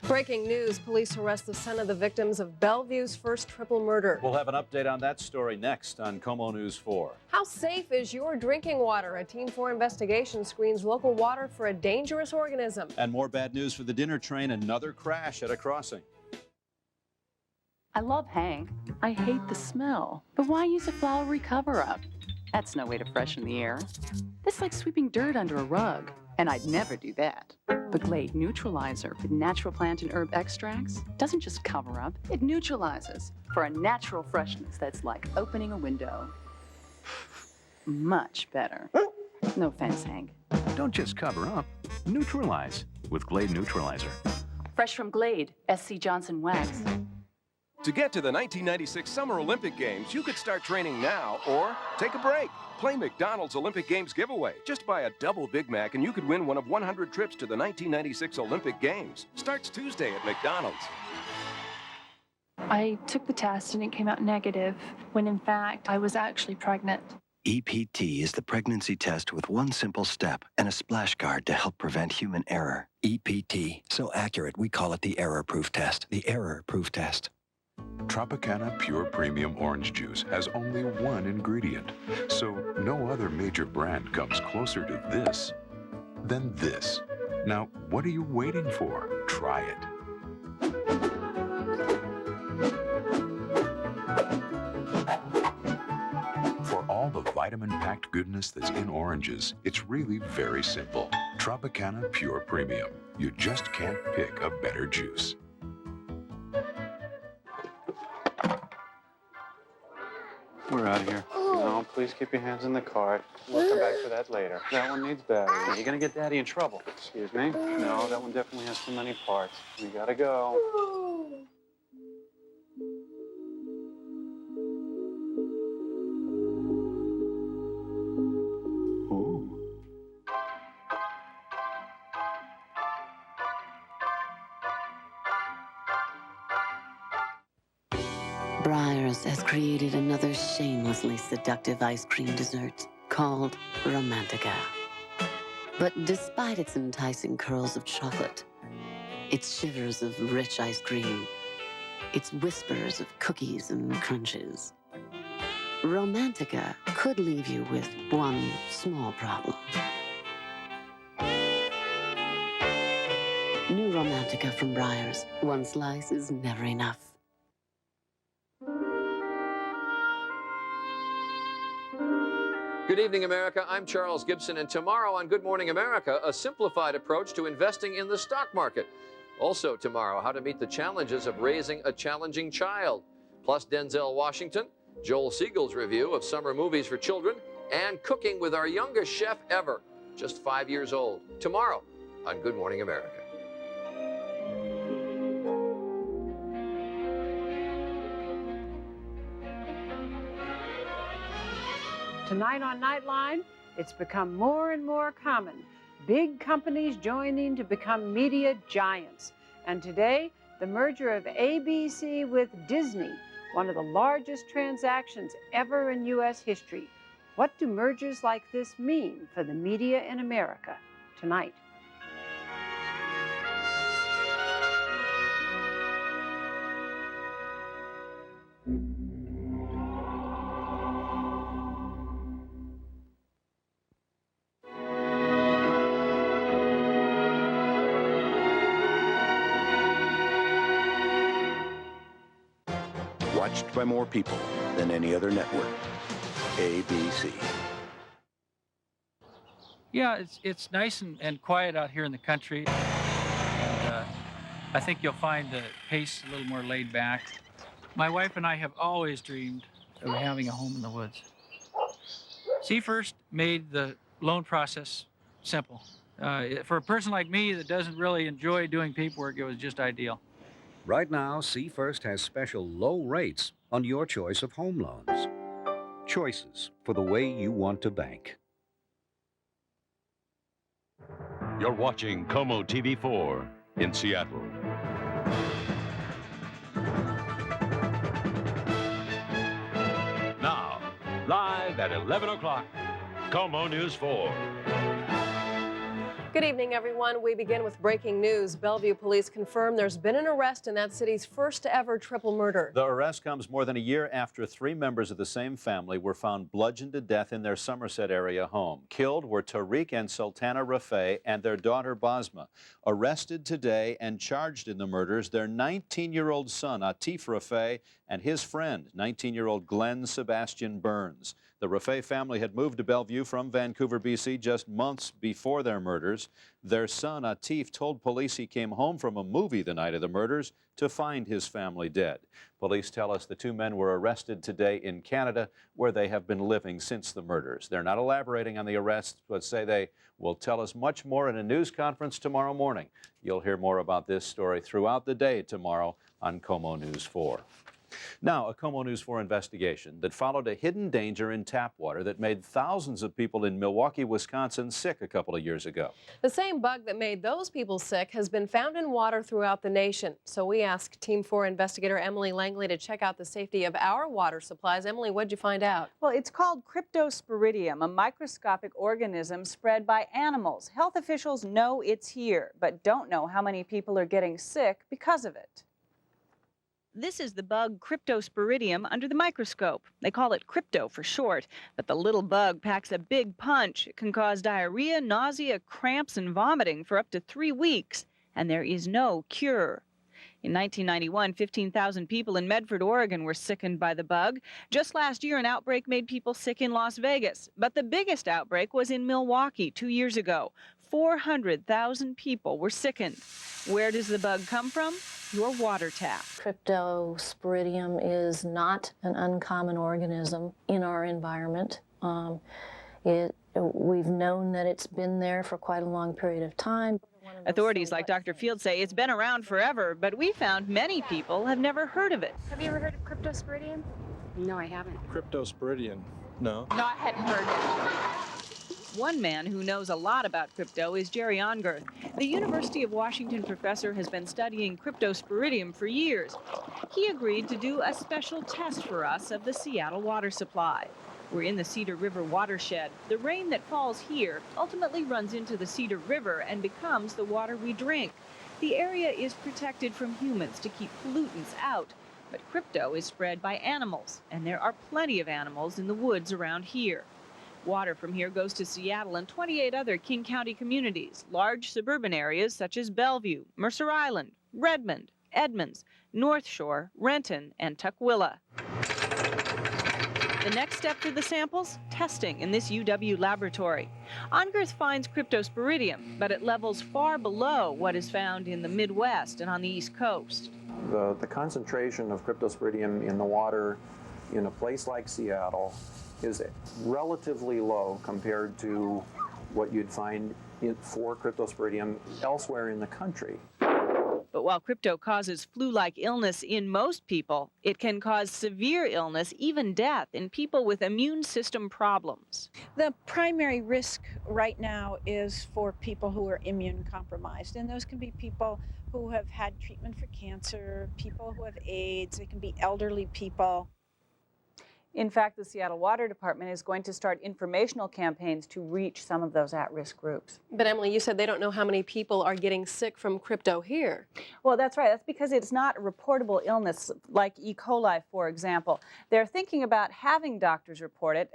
Breaking news, police arrest the son of the victims of Bellevue's first triple murder. We'll have an update on that story next on KOMO News 4. How safe is your drinking water? A Team 4 investigation screens local water for a dangerous organism. And more bad news for the dinner train, another crash at a crossing. I love Hank. I hate the smell. But why use a flowery cover-up? That's no way to freshen the air. That's like sweeping dirt under a rug. And I'd never do that. The Glade Neutralizer with natural plant and herb extracts doesn't just cover up, it neutralizes for a natural freshness that's like opening a window. Much better. No offense, Hank. Don't just cover up, neutralize with Glade Neutralizer. Fresh from Glade, SC Johnson Wax. To get to the 1996 Summer Olympic Games, you could start training now or take a break. Play McDonald's Olympic Games giveaway. Just buy a double Big Mac and you could win one of 100 trips to the 1996 Olympic Games. Starts Tuesday at McDonald's. I took the test and it came out negative, when in fact I was actually pregnant. EPT is the pregnancy test with one simple step and a splash guard to help prevent human error. EPT, so accurate we call it the error-proof test. The error-proof test. Tropicana Pure Premium Orange Juice has only one ingredient, so no other major brand comes closer to this than this. Now, what are you waiting for? Try it. For all the vitamin-packed goodness that's in oranges, it's really very simple. Tropicana Pure Premium. You just can't pick a better juice. We're out of here. No, please keep your hands in the cart. We'll come back for that later. That one needs battery. You're gonna get Daddy in trouble. Excuse me? No, that one definitely has too many parts. We gotta go. Breyers has created another shamelessly seductive ice cream dessert called Romantica. But despite its enticing curls of chocolate, its shivers of rich ice cream, its whispers of cookies and crunches, Romantica could leave you with one small problem. New Romantica from Breyers. One slice is never enough. Good evening, America. I'm Charles Gibson, and tomorrow on Good Morning America, a simplified approach to investing in the stock market. Also tomorrow, how to meet the challenges of raising a challenging child. Plus Denzel Washington, Joel Siegel's review of summer movies for children, and cooking with our youngest chef ever, just 5 years old. Tomorrow on Good Morning America. Tonight on Nightline, it's become more and more common. Big companies joining to become media giants. And today, the merger of ABC with Disney, one of the largest transactions ever in U.S. history. What do mergers like this mean for the media in America? Tonight. Watched by more people than any other network. ABC. Yeah, it's nice and quiet out here in the country. And, I think you'll find the pace a little more laid back. My wife and I have always dreamed of having a home in the woods. Sea First made the loan process simple. For a person like me that doesn't really enjoy doing paperwork, it was just ideal. Right now, Sea First has special low rates on your choice of home loans. Choices for the way you want to bank. You're watching KOMO TV 4 in Seattle. Now, live at 11 o'clock, KOMO News 4. Good evening, everyone. We begin with breaking news. Bellevue police confirm there's been an arrest in that city's first ever triple murder. The arrest comes more than a year after 3 members of the same family were found bludgeoned to death in their Somerset area home. Killed were Tariq and Sultana Rafay and their daughter Basma. Arrested today and charged in the murders, their 19-year-old son Atif Rafay and his friend, 19-year-old Glenn Sebastian Burns. The Rafay family had moved to Bellevue from Vancouver, BC just months before their murders. Their son, Atif, told police he came home from a movie the night of the murders to find his family dead. Police tell us the 2 men were arrested today in Canada, where they have been living since the murders. They're not elaborating on the arrests, but say they will tell us much more in a news conference tomorrow morning. You'll hear more about this story throughout the day tomorrow on KOMO News 4. Now, a KOMO News 4 investigation that followed a hidden danger in tap water that made thousands of people in Milwaukee, Wisconsin sick a couple of years ago. The same bug that made those people sick has been found in water throughout the nation. So we asked Team 4 investigator Emily Langley to check out the safety of our water supplies. Emily, what'd you find out? Well, it's called Cryptosporidium, a microscopic organism spread by animals. Health officials know it's here, but don't know how many people are getting sick because of it. This is the bug Cryptosporidium under the microscope. They call it crypto for short, but the little bug packs a big punch. It can cause diarrhea, nausea, cramps, and vomiting for up to 3 weeks, and there is no cure. In 1991, 15,000 people in Medford, Oregon were sickened by the bug. Just last year, an outbreak made people sick in Las Vegas, but the biggest outbreak was in Milwaukee 2 years ago. 400,000 people were sickened. Where does the bug come from? Your water tap. Cryptosporidium is not an uncommon organism in our environment. We've known that it's been there for quite a long period of time. Authorities like Dr. Field say it's been around forever, but we found many people have never heard of it. Have you ever heard of Cryptosporidium? No, I haven't. Cryptosporidium? No. No, I hadn't heard it. One man who knows a lot about crypto is Jerry Ongerth. The University of Washington professor has been studying Cryptosporidium for years. He agreed to do a special test for us of the Seattle water supply. We're in the Cedar River watershed. The rain that falls here ultimately runs into the Cedar River and becomes the water we drink. The area is protected from humans to keep pollutants out. But crypto is spread by animals, and there are plenty of animals in the woods around here. Water from here goes to Seattle and 28 other King County communities, large suburban areas such as Bellevue, Mercer Island, Redmond, Edmonds, North Shore, Renton, and Tukwila. The next step for the samples? Testing in this UW laboratory. Ongerth finds Cryptosporidium, but at levels far below what is found in the Midwest and on the East Coast. The concentration of Cryptosporidium in the water in a place like Seattle is relatively low compared to what you'd find for Cryptosporidium elsewhere in the country. But while crypto causes flu-like illness in most people, it can cause severe illness, even death, in people with immune system problems. The primary risk right now is for people who are immune compromised, and those can be people who have had treatment for cancer, people who have AIDS, it can be elderly people. In fact, the Seattle Water Department is going to start informational campaigns to reach some of those at-risk groups. But Emily, you said they don't know how many people are getting sick from crypto here. Well, that's right. That's because it's not a reportable illness like E. coli, for example. They're thinking about having doctors report it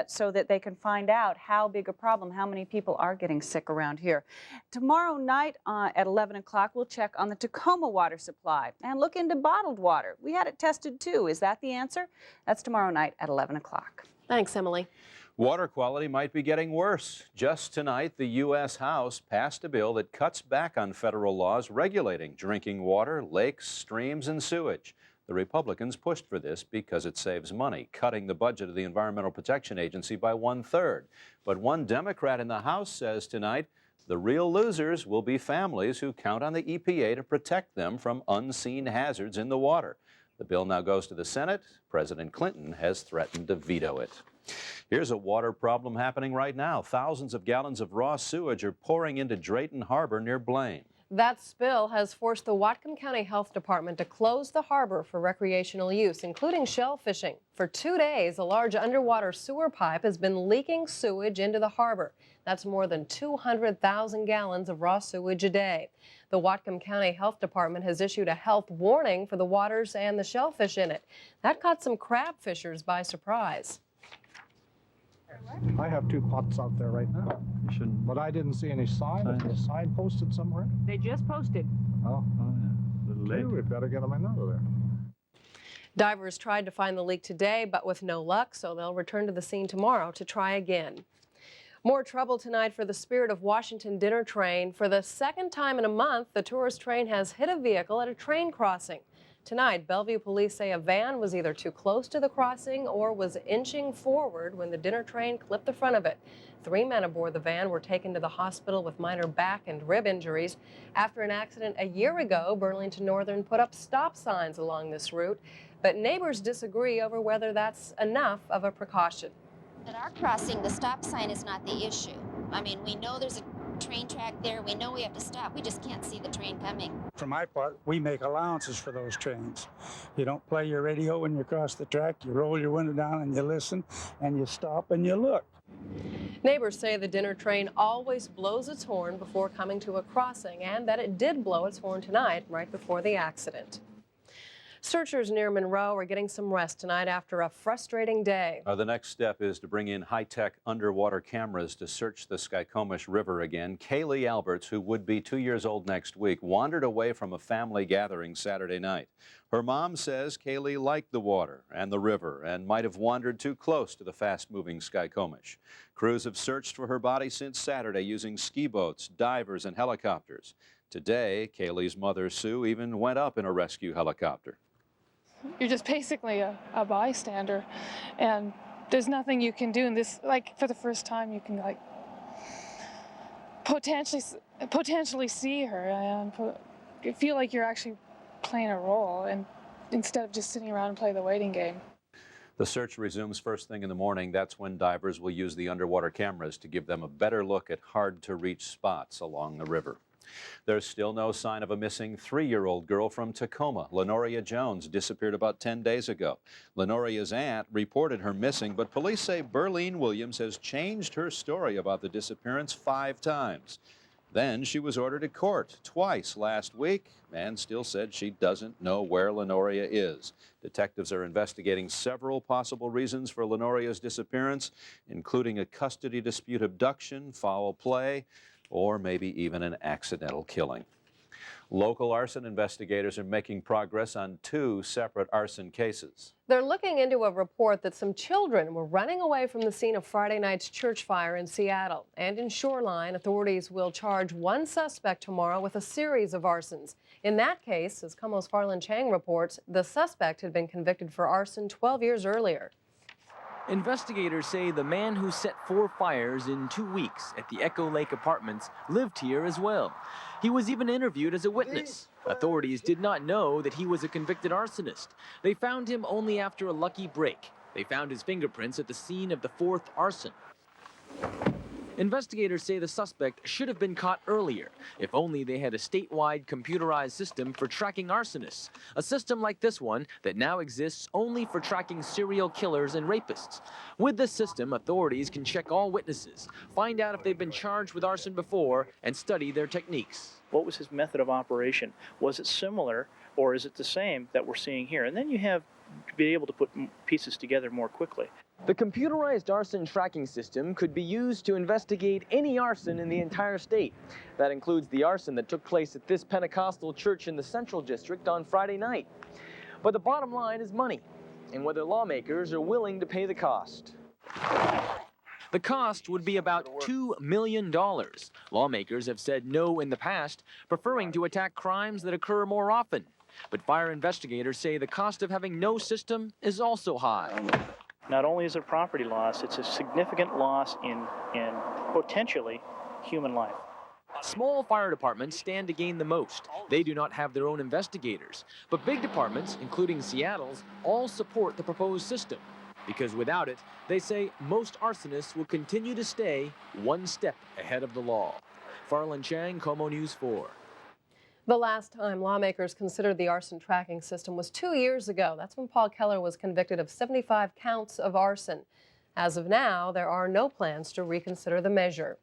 so that they can find out how big a problem, how many people are getting sick around here. Tomorrow night at 11 o'clock, we'll check on the Tacoma water supply and look into bottled water. We had it tested too. Is that the answer? That's tomorrow night at 11 o'clock. Thanks, Emily. Water quality might be getting worse. Just tonight, the U.S. House passed a bill that cuts back on federal laws regulating drinking water, lakes, streams, and sewage. The Republicans pushed for this because it saves money, cutting the budget of the Environmental Protection Agency by 1/3. But one Democrat in the House says tonight the real losers will be families who count on the EPA to protect them from unseen hazards in the water. The bill now goes to the Senate. President Clinton has threatened to veto it. Here's a water problem happening right now. Thousands of gallons of raw sewage are pouring into Drayton Harbor near Blaine. That spill has forced the Whatcom County Health Department to close the harbor for recreational use, including shell fishing. For 2 days, a large underwater sewer pipe has been leaking sewage into the harbor. That's more than 200,000 gallons of raw sewage a day. The Whatcom County Health Department has issued a health warning for the waters and the shellfish in it. That caught some crab fishers by surprise. I have 2 pots out there right now. You shouldn't. But I didn't see any sign. Is there a sign posted somewhere? They just posted. Oh, yeah. A little okay, late. we better get them another there. Divers tried to find the leak today, but with no luck, so they'll return to the scene tomorrow to try again. More trouble tonight for the Spirit of Washington dinner train. For the second time in a month, the tourist train has hit a vehicle at a train crossing. Tonight, Bellevue police say a van was either too close to the crossing or was inching forward when the dinner train clipped the front of it. 3 men aboard the van were taken to the hospital with minor back and rib injuries. After an accident a year ago, Burlington Northern put up stop signs along this route, but neighbors disagree over whether that's enough of a precaution. At our crossing, the stop sign is not the issue. I mean, we know there's a train track there. We know we have to stop. We just can't see the train coming. For my part, we make allowances for those trains. You don't play your radio when you cross the track. You roll your window down and you listen, and you stop and you look. Neighbors say the dinner train always blows its horn before coming to a crossing, and that it did blow its horn tonight right before the accident. Searchers near Monroe are getting some rest tonight after a frustrating day. The next step is to bring in high-tech underwater cameras to search the Skykomish River again. Kaylee Alberts, who would be 2 years old next week, wandered away from a family gathering Saturday night. Her mom says Kaylee liked the water and the river and might have wandered too close to the fast-moving Skykomish. Crews have searched for her body since Saturday using ski boats, divers, and helicopters. Today, Kaylee's mother, Sue, even went up in a rescue helicopter. You're just basically a bystander, and there's nothing you can do in this. Like, for the first time, you can like potentially see her and you feel like you're actually playing a role, and instead of just sitting around and play the waiting game. The search resumes first thing in the morning. That's when divers will use the underwater cameras to give them a better look at hard-to-reach spots along the river. There's still no sign of a missing 3-year-old girl from Tacoma. Lenoria Jones disappeared about 10 days ago. Lenoria's aunt reported her missing, but police say Burlene Williams has changed her story about the disappearance 5 times. Then she was ordered to court twice last week and still said she doesn't know where Lenoria is. Detectives are investigating several possible reasons for Lenoria's disappearance, including a custody dispute, abduction, foul play, or maybe even an accidental killing. Local arson investigators are making progress on 2 separate arson cases. They're looking into a report that some children were running away from the scene of Friday night's church fire in Seattle. And in Shoreline, authorities will charge 1 suspect tomorrow with a series of arsons. In that case, as KOMO's Farland Chang reports, the suspect had been convicted for arson 12 years earlier. Investigators say the man who set 4 fires in 2 weeks at the Echo Lake Apartments lived here as well. He was even interviewed as a witness. Authorities did not know that he was a convicted arsonist. They found him only after a lucky break. They found his fingerprints at the scene of the 4th arson. Investigators say the suspect should have been caught earlier, if only they had a statewide computerized system for tracking arsonists, a system like this one that now exists only for tracking serial killers and rapists. With this system, authorities can check all witnesses, find out if they've been charged with arson before, and study their techniques. What was his method of operation? Was it similar, or is it the same that we're seeing here? And then you have to be able to put pieces together more quickly. The computerized arson tracking system could be used to investigate any arson in the entire state. That includes the arson that took place at this Pentecostal church in the Central District on Friday night. But the bottom line is money, and whether lawmakers are willing to pay the cost. The cost would be about $2 million. Lawmakers have said no in the past, preferring to attack crimes that occur more often. But fire investigators say the cost of having no system is also high. Not only is it property loss, it's a significant loss in potentially human life. Small fire departments stand to gain the most. They do not have their own investigators. But big departments, including Seattle's, all support the proposed system. Because without it, they say most arsonists will continue to stay 1 step ahead of the law. Farland Chang, KOMO News 4. The last time lawmakers considered the arson tracking system was 2 years ago. That's when Paul Keller was convicted of 75 counts of arson. As of now, there are no plans to reconsider the measure.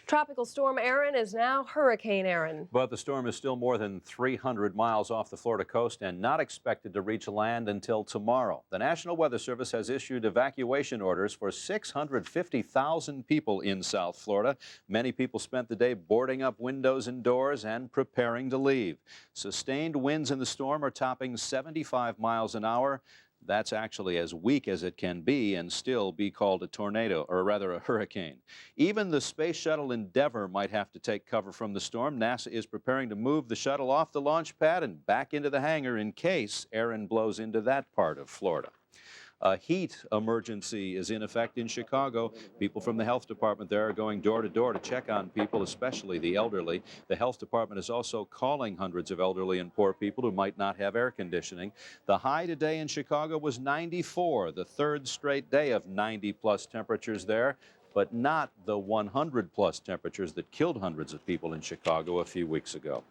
Tropical storm ERIN is now Hurricane ERIN. But the storm is still more than 300 miles off the Florida coast and not expected to reach land until tomorrow. The National Weather Service has issued evacuation orders for 650,000 people in South Florida. Many people spent the day boarding up windows and doors and preparing to leave. Sustained winds in the storm are topping 75 miles an hour. That's actually as weak as it can be and still be called a tornado, or rather a hurricane. Even the Space Shuttle Endeavour might have to take cover from the storm. NASA is preparing to move the shuttle off the launch pad and back into the hangar in case ERIN blows into that part of Florida. A heat emergency is in effect in Chicago. People from the health department there are going door to door to check on people, especially the elderly. The health department is also calling hundreds of elderly and poor people who might not have air conditioning. The high today in Chicago was 94, the third straight day of 90-plus temperatures there, but not the 100-plus temperatures that killed hundreds of people in Chicago a few weeks ago.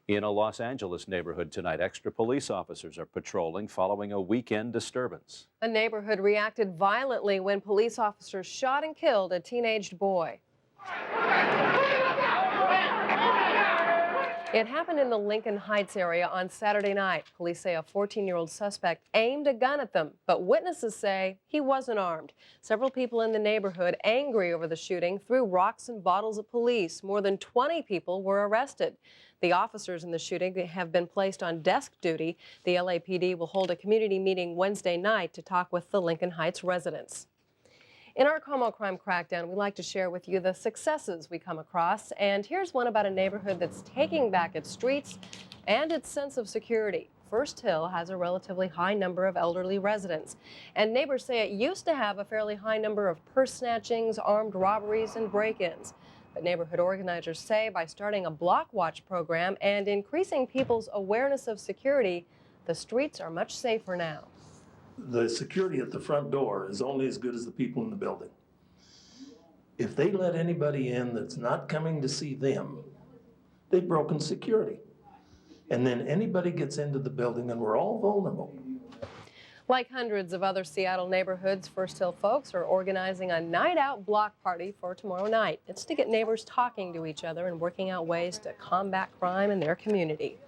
In a Los Angeles neighborhood tonight, extra police officers are patrolling following a weekend disturbance. A neighborhood reacted violently when police officers shot and killed a teenaged boy. It happened in the Lincoln Heights area on Saturday night. Police say a 14-year-old suspect aimed a gun at them, but witnesses say he wasn't armed. Several people in the neighborhood, angry over the shooting, threw rocks and bottles at police. More than 20 people were arrested. The officers in the shooting have been placed on desk duty. The LAPD will hold a community meeting Wednesday night to talk with the Lincoln Heights residents. In our KOMO Crime Crackdown, we like to share with you the successes we come across. And here's one about a neighborhood that's taking back its streets and its sense of security. First Hill has a relatively high number of elderly residents. And neighbors say it used to have a fairly high number of purse snatchings, armed robberies, and break-ins. But neighborhood organizers say by starting a block watch program and increasing people's awareness of security, the streets are much safer now. The security at the front door is only as good as the people in the building. If they let anybody in that's not coming to see them, they've broken security. And then anybody gets into the building and we're all vulnerable. Like hundreds of other Seattle neighborhoods, First Hill folks are organizing a night-out block party for tomorrow night. It's to get neighbors talking to each other and working out ways to combat crime in their community.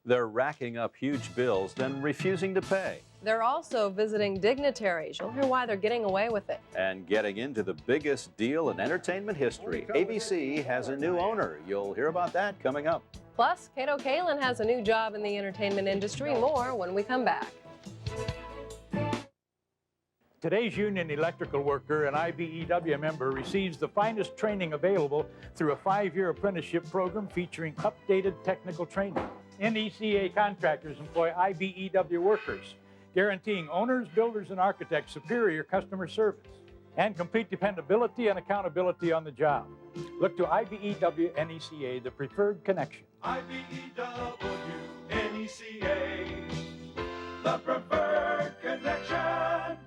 They're racking up huge bills, then refusing to pay. They're also visiting dignitaries. You'll hear why they're getting away with it. And getting into the biggest deal in entertainment history. ABC has a new owner. You'll hear about that coming up. Plus, Kato Kalin has a new job in the entertainment industry. More when we come back. Today's union electrical worker and IBEW member receives the finest training available through a 5-year apprenticeship program featuring updated technical training. NECA contractors employ IBEW workers, guaranteeing owners, builders, and architects superior customer service and complete dependability and accountability on the job. Look to IBEW NECA, the preferred connection. IBEW NECA, the preferred connection.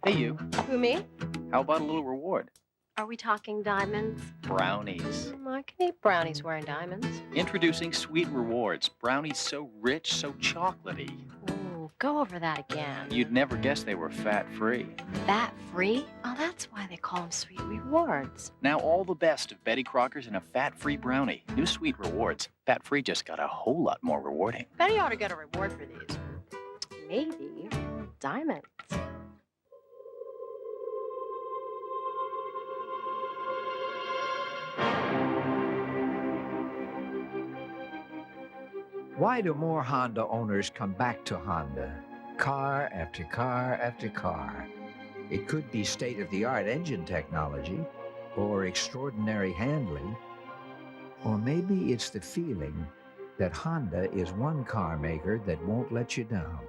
Hey, you. Who, me? How about a little reward? Are we talking diamonds? Brownies. I can eat brownies wearing diamonds. Introducing Sweet Rewards. Brownies so rich, so chocolatey. Ooh, go over that again. You'd never guess they were fat-free. Fat-free? Oh, that's why they call them Sweet Rewards. Now all the best of Betty Crocker's in a fat-free brownie. New Sweet Rewards. Fat-free just got a whole lot more rewarding. Betty ought to get a reward for these. Maybe diamonds. Why do more Honda owners come back to Honda? Car after car after car. It could be state-of-the-art engine technology, or extraordinary handling, or maybe it's the feeling that Honda is one car maker that won't let you down.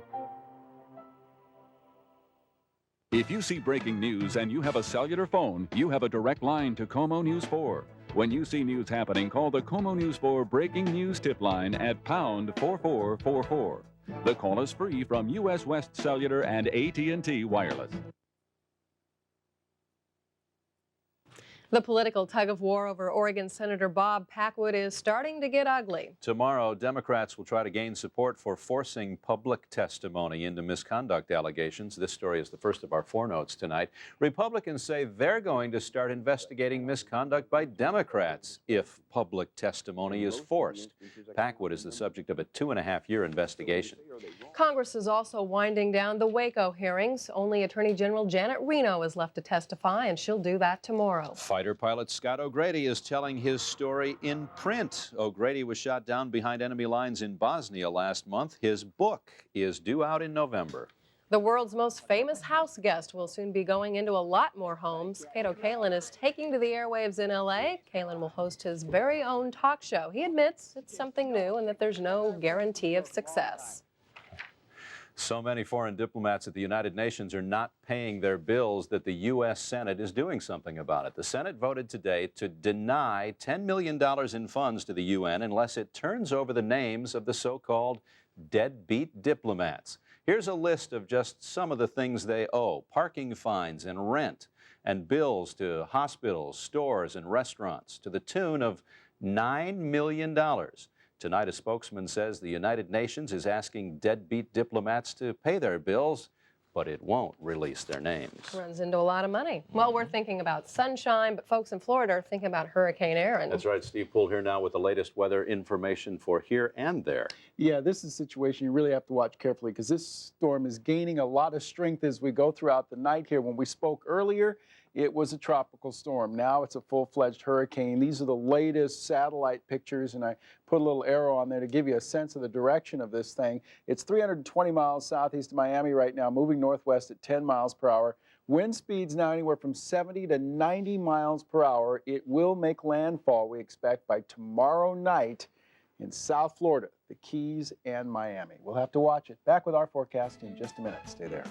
If you see breaking news and you have a cellular phone, you have a direct line to KOMO News 4. When you see news happening, call the KOMO News 4 Breaking News Tip Line at pound 4444. The call is free from U.S. West Cellular and AT&T Wireless. The political tug-of-war over Oregon Senator Bob Packwood is starting to get ugly. Tomorrow, Democrats will try to gain support for forcing public testimony into misconduct allegations. This story is the first of our 4 notes tonight. Republicans say they're going to start investigating misconduct by Democrats if public testimony is forced. Packwood is the subject of a 2.5-year investigation. Congress is also winding down the Waco hearings. Only Attorney General Janet Reno is left to testify, and she'll do that tomorrow. Fighter pilot Scott O'Grady is telling his story in print. O'Grady was shot down behind enemy lines in Bosnia last month. His book is due out in November. The world's most famous house guest will soon be going into a lot more homes. Kato Kalin is taking to the airwaves in L.A. Kalin will host his very own talk show. He admits it's something new and that there's no guarantee of success. So many foreign diplomats at the United Nations are not paying their bills that the U.S. Senate is doing something about it. The Senate voted today to deny $10 million in funds to the UN unless it turns over the names of the so-called deadbeat diplomats. Here's a list of just some of the things they owe: parking fines and rent, and bills to hospitals, stores, and restaurants to the tune of $9 million. Tonight, a spokesman says the United Nations is asking deadbeat diplomats to pay their bills, but it won't release their names. Runs into a lot of money. Well, we're thinking about sunshine, but folks in Florida are thinking about Hurricane ERIN. That's right. Steve Poole here now with the latest weather information for here and there. Yeah, this is a situation you really have to watch carefully because this storm is gaining a lot of strength as we go throughout the night here. When we spoke earlier, it was a tropical storm. Now it's a full-fledged hurricane. These are the latest satellite pictures, and I put a little arrow on there to give you a sense of the direction of this thing. It's 320 miles southeast of Miami right now, moving northwest at 10 miles per hour. Wind speeds now anywhere from 70 to 90 miles per hour. It will make landfall, we expect, by tomorrow night in South Florida, the Keys, and Miami. We'll have to watch it. Back with our forecast in just a minute. Stay there.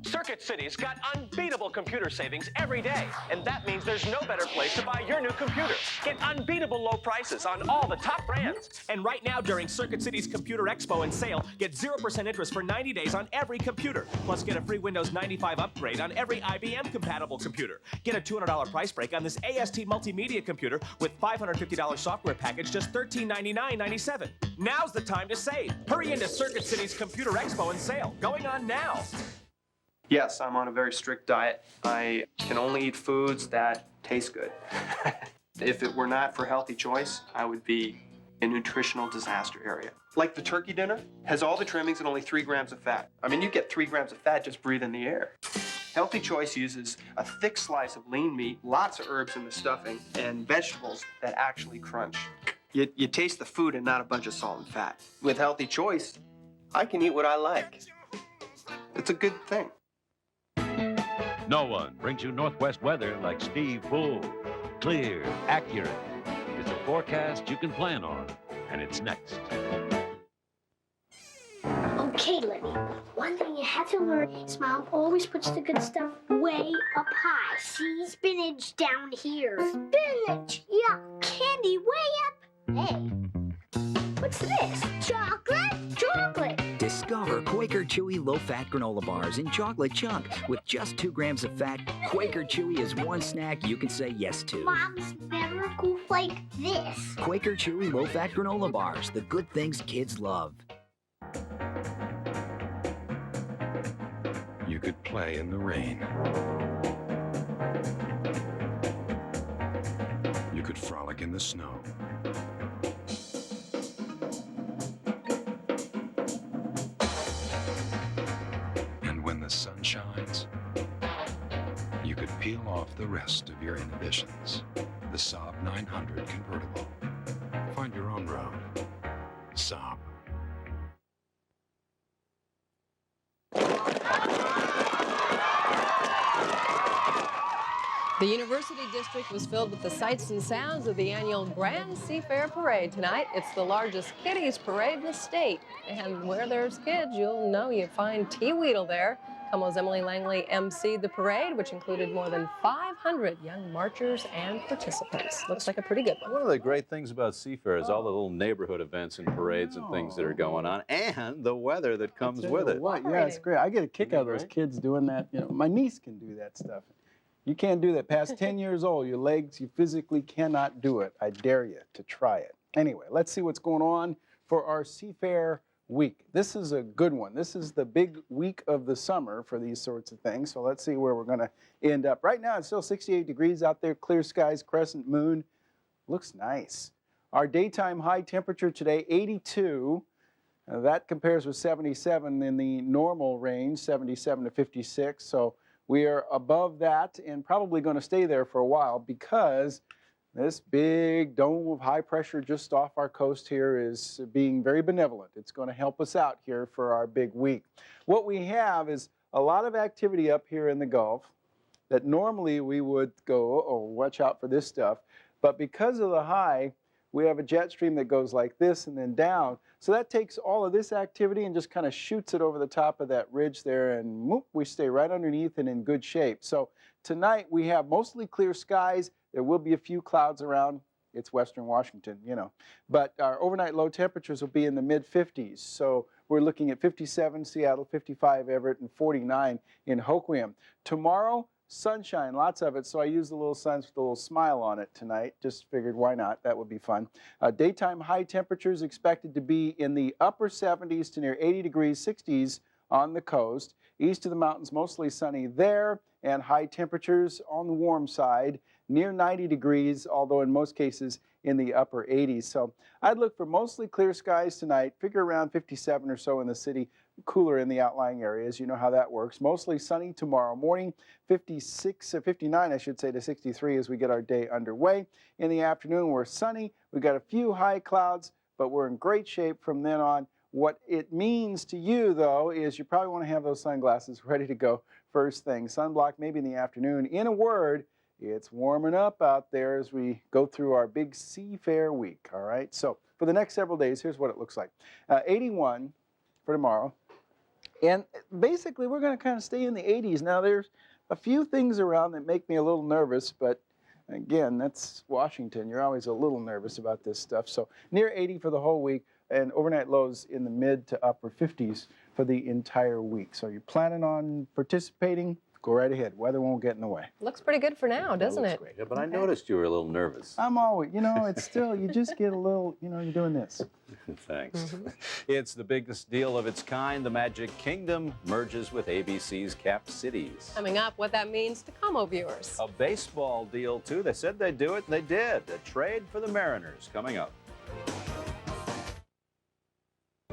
Circuit City's got unbeatable computer savings every day, and that means there's no better place to buy your new computer. Get unbeatable low prices on all the top brands. And right now, during Circuit City's Computer Expo and sale, get 0% interest for 90 days on every computer. Plus, get a free Windows 95 upgrade on every IBM-compatible computer. Get a $200 price break on this AST multimedia computer with $550 software package, just $1399.97. Now's the time to save. Hurry into Circuit City's Computer Expo and sale, going on now. Yes, I'm on a very strict diet. I can only eat foods that taste good. If it were not for Healthy Choice, I would be a nutritional disaster area. Like the turkey dinner has all the trimmings and only 3 grams of fat. I mean, you get 3 grams of fat just breathing the air. Healthy Choice uses a thick slice of lean meat, lots of herbs in the stuffing, and vegetables that actually crunch. You taste the food and not a bunch of salt and fat. With Healthy Choice, I can eat what I like. It's a good thing. No one brings you Northwest weather like Steve Poole. Clear, accurate. It's a forecast you can plan on, and it's next. Okay, Lenny, one thing you have to learn is Mom always puts the good stuff way up high. See? Spinach down here. Spinach? Yeah, candy way up. Hey, what's this? Chocolate? Chocolate. Discover Quaker Chewy low-fat granola bars in chocolate chunk. With just 2 grams of fat, Quaker Chewy is one snack you can say yes to. Mom's never goof like this. Quaker Chewy low-fat granola bars, the good things kids love. You could play in the rain. You could frolic in the snow. When the sun shines, you could peel off the rest of your inhibitions. The Saab 900 convertible. Find your own road. Saab. The University District was filled with the sights and sounds of the annual Grand Seafair Parade tonight. It's the largest kiddies parade in the state. And where there's kids, you'll know you find T-Weedle there. KOMO's Emily Langley emceed the parade, which included more than 500 young marchers and participants. Looks like a pretty good one. One of the great things about Seafair is all the little neighborhood events and parades and things that are going on, and the weather that comes with it. What? Yeah, it's great. I get a kick out of those kids doing that. You know, my niece can do that stuff. You can't do that. Past 10 years old, your legs, you physically cannot do it. I dare you to try it. Anyway, let's see what's going on for our Seafair week. This is a good one. This is the big week of the summer for these sorts of things. So let's see where we're going to end up. Right now, it's still 68 degrees out there, clear skies, crescent moon. Looks nice. Our daytime high temperature today, 82. That compares with 77 in the normal range, 77 to 56. So we are above that and probably going to stay there for a while because this big dome of high pressure just off our coast here is being very benevolent. It's going to help us out here for our big week. What we have is a lot of activity up here in the Gulf that normally we would go, oh, watch out for this stuff. But because of the high, we have a jet stream that goes like this and then down. So that takes all of this activity and just kind of shoots it over the top of that ridge there, and whoop, we stay right underneath and in good shape. So tonight we have mostly clear skies. There will be a few clouds around. It's Western Washington, you know. But our overnight low temperatures will be in the mid-50s. So we're looking at 57 Seattle, 55 Everett, and 49 in Hoquiam. Tomorrow, sunshine, lots of it, so I used the little suns with a little smile on it tonight. Just figured, why not? That would be fun. Daytime high temperatures expected to be in the upper 70s to near 80 degrees, 60s on the coast. East of the mountains, mostly sunny there, and high temperatures on the warm side, near 90 degrees, although in most cases in the upper 80s. So I'd look for mostly clear skies tonight, figure around 57 or so in the city, cooler in the outlying areas. You know how that works. Mostly sunny tomorrow morning, 59 I should say to 63 as we get our day underway. In the afternoon we're sunny. We've got a few high clouds, but we're in great shape from then on. What it means to you though is you probably want to have those sunglasses ready to go first thing. Sunblock maybe in the afternoon. In a word, it's warming up out there as we go through our big Seafair week. All right, so for the next several days, here's what it looks like. 81 for tomorrow. And basically, we're going to kind of stay in the 80s. Now, there's a few things around that make me a little nervous, but again, that's Washington. You're always a little nervous about this stuff. So near 80 for the whole week, and overnight lows in the mid to upper 50s for the entire week. So you're planning on participating? Go right ahead. Weather won't get in the way. Looks pretty good for now, doesn't it? Great. Yeah, but I noticed you were a little nervous. I'm always, you know, it's still, you just get a little, you know, you're doing this. Thanks. It's the biggest deal of its kind. The Magic Kingdom merges with ABC's Cap Cities. Coming up, what that means to KOMO viewers. A baseball deal, too. They said they'd do it, and they did. A trade for the Mariners coming up.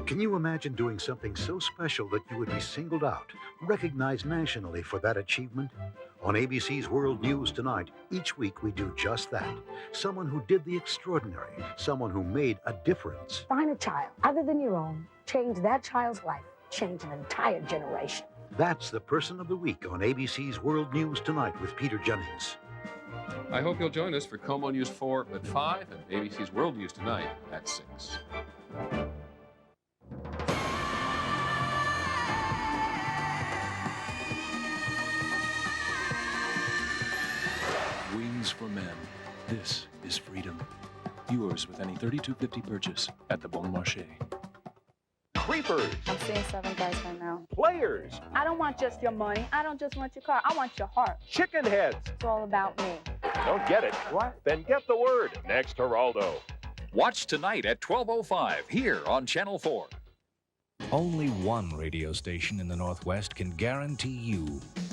Can you imagine doing something so special that you would be singled out, recognized nationally for that achievement? On ABC's World News Tonight, each week we do just that. Someone who did the extraordinary, someone who made a difference. Find a child other than your own, change that child's life, change an entire generation. That's the Person of the Week on ABC's World News Tonight with Peter Jennings. I hope you'll join us for KOMO News 4 at 5 and ABC's World News Tonight at 6. Wings for Men. This is freedom. Yours with any $32.50 purchase at the Bon Marché. Creepers. I'm seeing 7 guys right now. Players. I don't want just your money. I don't just want your car. I want your heart. Chicken heads. It's all about me. Don't get it? What? Then get the word. Next, Geraldo. Watch tonight at 12:05 here on Channel 4. Only one radio station in the Northwest can guarantee you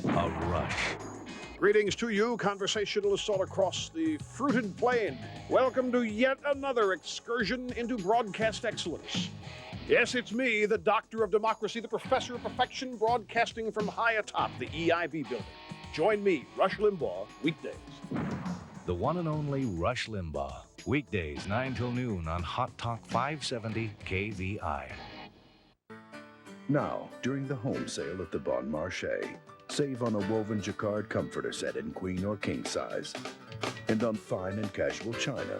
a rush. Greetings to you, conversationalists all across the fruited plain. Welcome to yet another excursion into broadcast excellence. Yes, it's me, the Doctor of Democracy, the Professor of Perfection, broadcasting from high atop the EIB building. Join me, Rush Limbaugh, weekdays. The one and only Rush Limbaugh. Weekdays, 9 till noon on Hot Talk 570 KVI. Now, during the home sale at the Bon Marché, save on a woven jacquard comforter set in queen or king size, and on fine and casual china.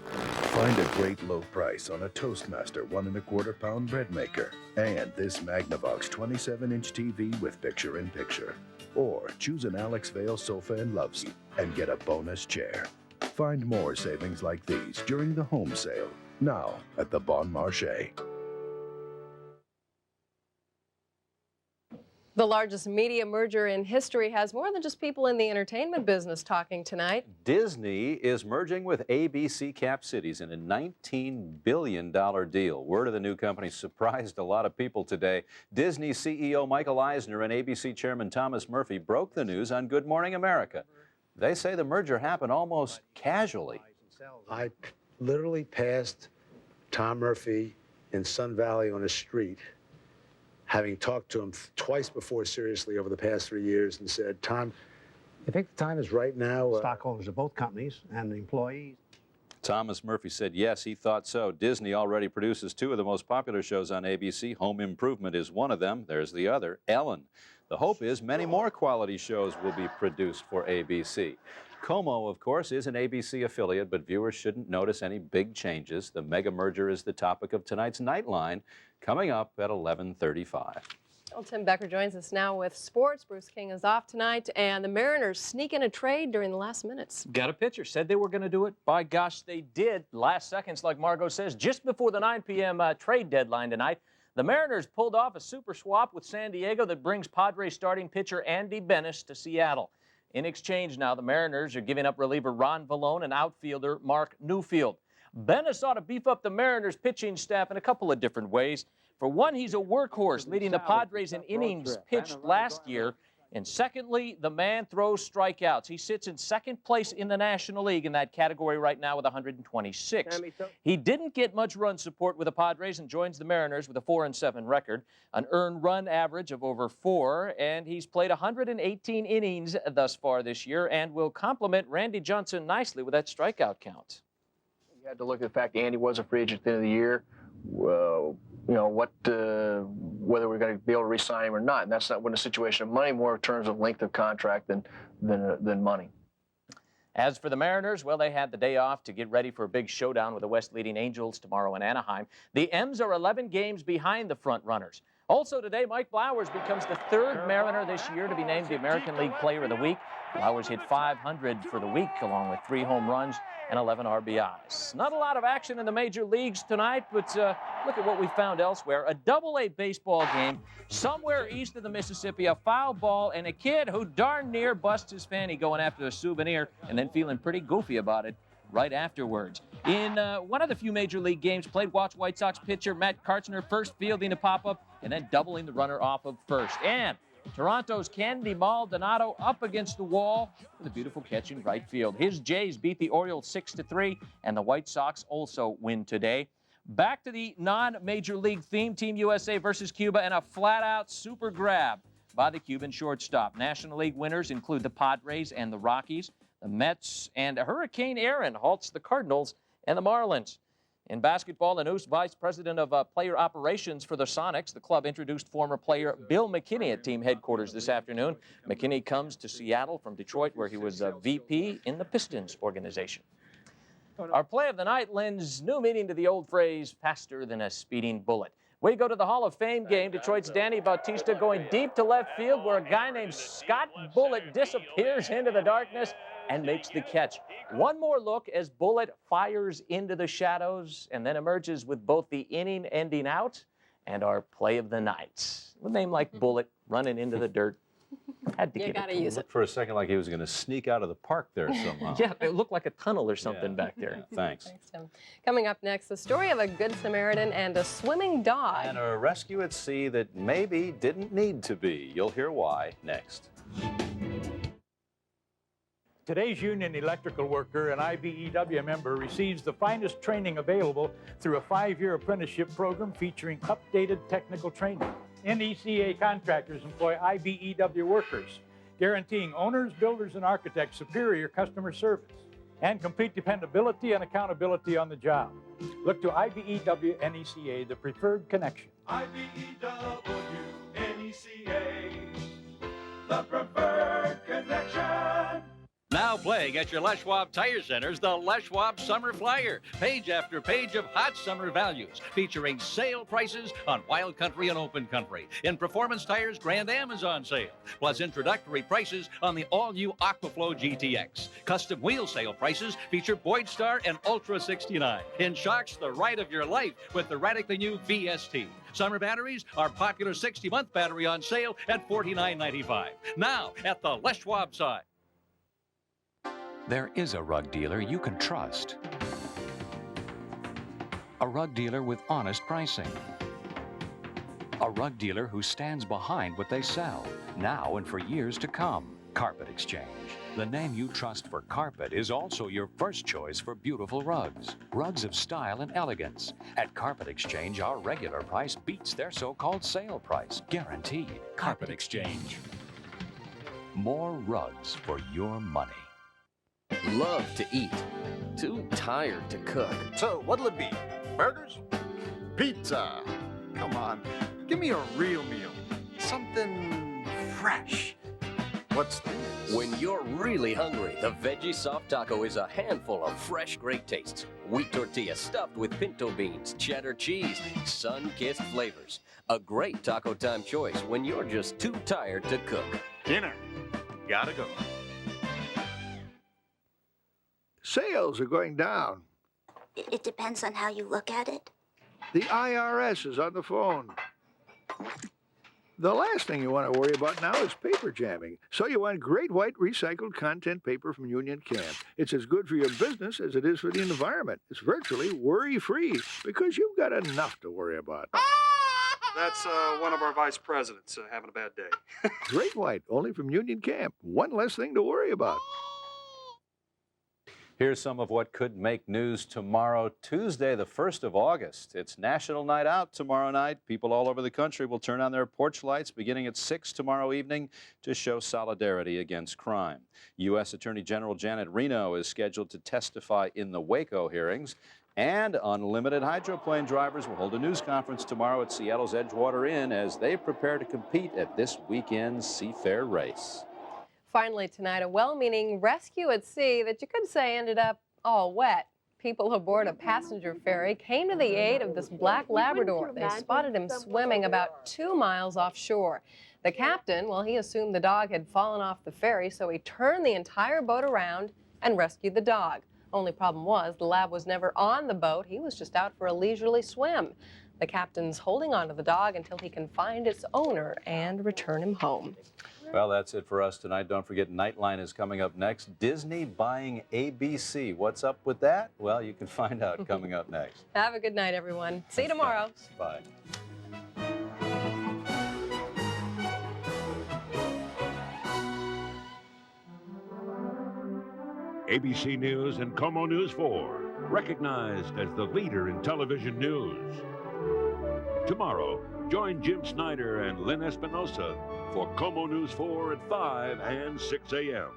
Find a great low price on a Toastmaster 1 1/4 pound bread maker and this Magnavox 27-inch TV with picture-in-picture. Or choose an Alex Vale sofa and love seat and get a bonus chair. Find more savings like these during the home sale, now at the Bon Marché. The largest media merger in history has more than just people in the entertainment business talking tonight. Disney is merging with ABC Cap Cities in a $19 billion deal. Word of the new company surprised a lot of people today. Disney CEO Michael Eisner and ABC Chairman Thomas Murphy broke the news on Good Morning America. They say the merger happened almost casually. I literally passed Tom Murphy in Sun Valley on the street, having talked to him twice before seriously over the past 3 years, and said, Tom, I think the time is right now. Stockholders of both companies and the employees. Thomas Murphy said yes, he thought so. Disney already produces two of the most popular shows on ABC. Home Improvement is one of them. There's the other, Ellen. The hope is many more quality shows will be produced for ABC. KOMO, of course, is an ABC affiliate, but viewers shouldn't notice any big changes. The mega merger is the topic of tonight's Nightline, coming up at 11:35. Well, Tim Becker joins us now with sports. Bruce King is off tonight, and the Mariners sneak in a trade during the last minutes. Got a pitcher. Said they were going to do it. By gosh, they did. Last seconds, like Margot says, just before the 9 p.m. Trade deadline tonight. The Mariners pulled off a super swap with San Diego that brings Padres starting pitcher Andy Benes to Seattle. In exchange now, the Mariners are giving up reliever Ron Vallone and outfielder Mark Newfield. Benes ought to beef up the Mariners pitching staff in a couple of different ways. For one, he's a workhorse, leading the Padres in innings pitched last year. And secondly, the man throws strikeouts. He sits in second place in the National League in that category right now with 126. He didn't get much run support with the Padres and joins the Mariners with a 4-7 record, an earned run average of over 4, and he's played 118 innings thus far this year and will complement Randy Johnson nicely with that strikeout count. You had to look at the fact that Andy was a free agent at the end of the year. You know, whether we're going to be able to re-sign him or not. And that's not when a situation of money, more in terms of length of contract than money. As for the Mariners, well, they had the day off to get ready for a big showdown with the West-leading Angels tomorrow in Anaheim. The M's are 11 games behind the front runners. Also today, Mike Blowers becomes the third Mariner this year to be named the American League Player of the Week. Blowers hit .500 for the week, along with 3 home runs and 11 RBIs. Not a lot of action in the major leagues tonight, but look at what we found elsewhere. A Double-A baseball game somewhere east of the Mississippi, a foul ball, and a kid who darn near busts his fanny going after a souvenir and then feeling pretty goofy about it right afterwards. In one of the few major league games played, watch White Sox pitcher Matt Karchner first fielding a pop-up and then doubling the runner off of first. And Toronto's Candy Maldonado up against the wall with a beautiful catch in right field. His Jays beat the Orioles 6-3, and the White Sox also win today. Back to the non-major league theme, Team USA versus Cuba, and a flat-out super grab by the Cuban shortstop. National League winners include the Padres and the Rockies. The Mets and Hurricane ERIN halts the Cardinals and the Marlins. In basketball, the new vice president of player operations for the Sonics, the club introduced former player Bill McKinney at team headquarters this afternoon. McKinney comes to Seattle from Detroit, where he was a VP in the Pistons organization. Our play of the night lends new meaning to the old phrase, faster than a speeding bullet. We go to the Hall of Fame game. Detroit's Danny Bautista going deep to left field, where a guy named Scott Bullitt disappears into the darkness and makes the catch. One more look as Bullitt fires into the shadows and then emerges with both the inning ending out and our play of the night. A name like Bullitt running into the dirt. Had to You get gotta it. use it. For a second like he was going to sneak out of the park there somehow. Yeah, it looked like a tunnel or something back there. Thanks. Thanks, Tim. Coming up next, the story of a Good Samaritan and a swimming dog. And a rescue at sea that maybe didn't need to be. You'll hear why next. Today's union electrical worker and IBEW member receives the finest training available through a 5-year apprenticeship program featuring updated technical training. NECA contractors employ IBEW workers, guaranteeing owners, builders, and architects superior customer service and complete dependability and accountability on the job. Look to IBEW NECA, the preferred connection. IBEW NECA, the preferred connection. Now playing at your Les Schwab Tire Centers, the Les Schwab Summer Flyer. Page after page of hot summer values, featuring sale prices on Wild Country and Open Country. In Performance Tires, Grand Amazon sale, plus introductory prices on the all-new Aquaflow GTX. Custom wheel sale prices feature Boyd Star and Ultra 69. In Shocks, the ride of your life with the radically new VST. Summer batteries, our popular 60-month battery on sale at $49.95. Now at the Les Schwab side. There is a rug dealer you can trust. A rug dealer with honest pricing. A rug dealer who stands behind what they sell, now and for years to come. Carpet Exchange. The name you trust for carpet is also your first choice for beautiful rugs. Rugs of style and elegance. At Carpet Exchange, our regular price beats their so-called sale price. Guaranteed. Carpet Exchange. More rugs for your money. Love to eat. Too tired to cook. So, what'll it be? Burgers? Pizza? Come on, give me a real meal. Something fresh. What's this? When you're really hungry, the Veggie Soft Taco is a handful of fresh, great tastes. Wheat tortilla stuffed with pinto beans, cheddar cheese, sun-kissed flavors. A great taco time choice when you're just too tired to cook. Dinner. Gotta go. Sales are going down. It depends on how you look at it. The IRS is on the phone. The last thing you want to worry about now is paper jamming. So you want great white recycled content paper from Union Camp. It's as good for your business as it is for the environment. It's virtually worry-free because you've got enough to worry about. That's one of our vice presidents having a bad day. Great white, only from Union Camp. One less thing to worry about. Here's some of what could make news tomorrow, Tuesday, the 1st of August. It's National Night Out tomorrow night. People all over the country will turn on their porch lights beginning at 6 tomorrow evening to show solidarity against crime. U.S. Attorney General Janet Reno is scheduled to testify in the Waco hearings. And unlimited hydroplane drivers will hold a news conference tomorrow at Seattle's Edgewater Inn as they prepare to compete at this weekend's Seafair race. Finally tonight, a well-meaning rescue at sea that you could say ended up all wet. People aboard a passenger ferry came to the aid of this black Labrador. They spotted him swimming about 2 miles offshore. The captain, well, he assumed the dog had fallen off the ferry, so he turned the entire boat around and rescued the dog. Only problem was the lab was never on the boat. He was just out for a leisurely swim. The captain's holding on to the dog until he can find its owner and return him home. Well, that's it for us tonight. Don't forget, Nightline is coming up next. Disney buying ABC. What's up with that? Well, you can find out coming up next. Have a good night, everyone. See you tomorrow. Bye. ABC News and KOMO News 4, recognized as the leader in television news. Tomorrow, join Jim Snyder and Lynn Espinosa for KOMO News 4 at 5 and 6 a.m.